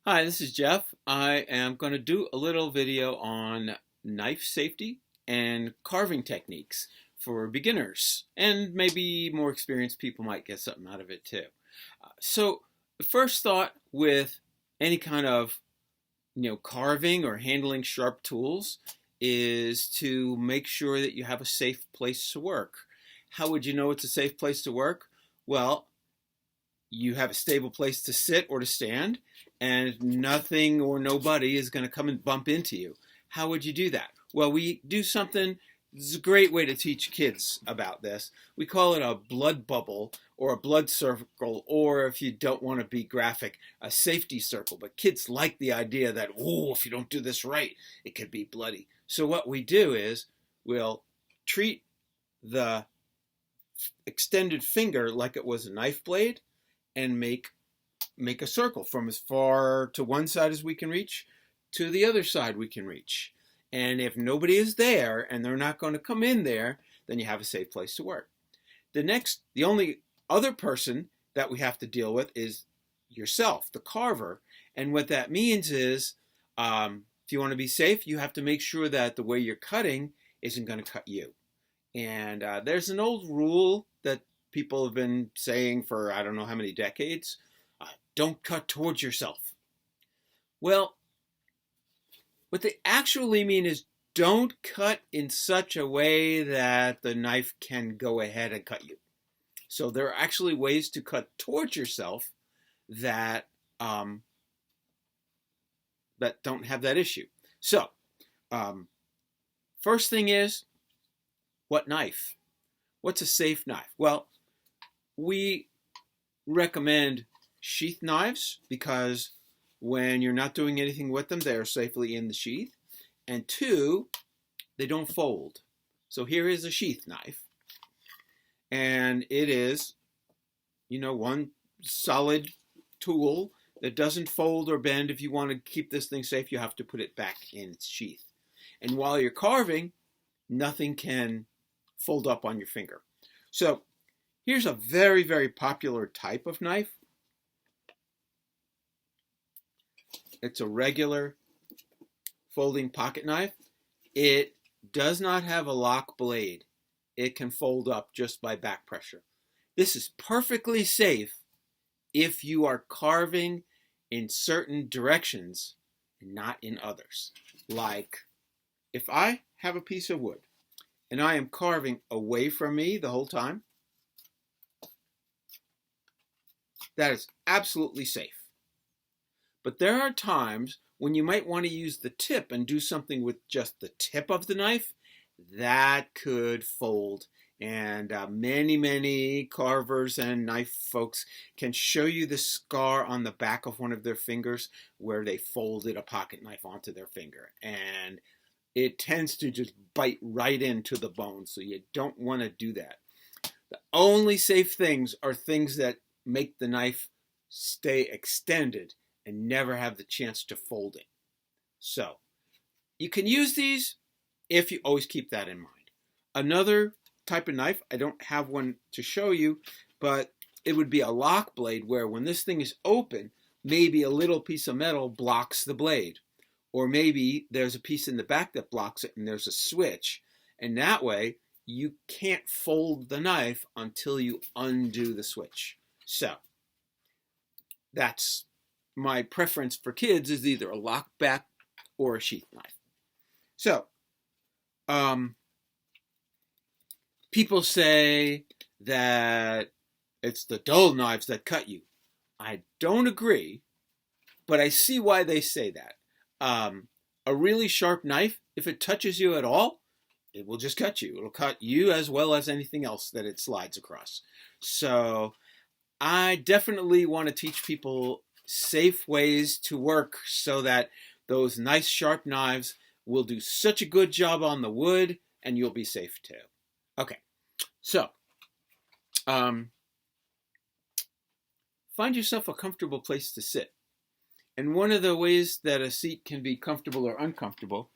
Hi, this is Jeff. I am going to do a little video on knife safety and carving techniques for beginners, and maybe more experienced people might get something out of it too. So the first thought with any kind of carving or handling sharp tools is to make sure that you have a safe place to work. How would you know it's a safe place to work? Well, you have a stable place to sit or to stand, and nothing or nobody is going to come and bump into you. How would you do that? Well, we do something. This is a great way to teach kids about this. We call it a blood bubble or a blood circle, or if you don't want to be graphic, a safety circle. But kids like the idea that, oh, if you don't do this right, it could be bloody. So what we do is we'll treat the extended finger like it was a knife blade, and make a circle from as far to one side as we can reach to the other side we can reach. And if nobody is there and they're not going to come in there, then you have a safe place to work. The only other person that we have to deal with is yourself, the carver. And what that means is, if you want to be safe, you have to make sure that the way you're cutting isn't going to cut you. And there's an old rule that people have been saying for I don't know how many decades. Don't cut towards yourself. Well, what they actually mean is don't cut in such a way that the knife can go ahead and cut you. So there are actually ways to cut towards yourself that that don't have that issue. So first thing is, what knife? What's a safe knife? Well, we recommend sheath knives because when you're not doing anything with them, they're safely in the sheath. And two, they don't fold. So here is a sheath knife. And it is, one solid tool that doesn't fold or bend. If you want to keep this thing safe, you have to put it back in its sheath. And while you're carving, nothing can fold up on your finger. So here's a very, very popular type of knife. It's a regular folding pocket knife. It does not have a lock blade. It can fold up just by back pressure. This is perfectly safe if you are carving in certain directions and not in others. Like if I have a piece of wood and I am carving away from me the whole time, that is absolutely safe. But there are times when you might want to use the tip and do something with just the tip of the knife. That could fold. And many carvers and knife folks can show you the scar on the back of one of their fingers where they folded a pocket knife onto their finger. And it tends to just bite right into the bone, so you don't want to do that. The only safe things are things that make the knife stay extended and never have the chance to fold it. So you can use these if you always keep that in mind. Another type of knife, I don't have one to show you, but it would be a lock blade where when this thing is open, maybe a little piece of metal blocks the blade. Or maybe there's a piece in the back that blocks it and there's a switch. And that way you can't fold the knife until you undo the switch. So that's my preference for kids, is either a lock back or a sheath knife. So people say that it's the dull knives that cut you. I don't agree, but I see why they say that. A really sharp knife, if it touches you at all, it will just cut you. It'll cut you as well as anything else that it slides across. So I definitely want to teach people safe ways to work so that those nice sharp knives will do such a good job on the wood and you'll be safe too. Okay, so find yourself a comfortable place to sit. And one of the ways that a seat can be comfortable or uncomfortable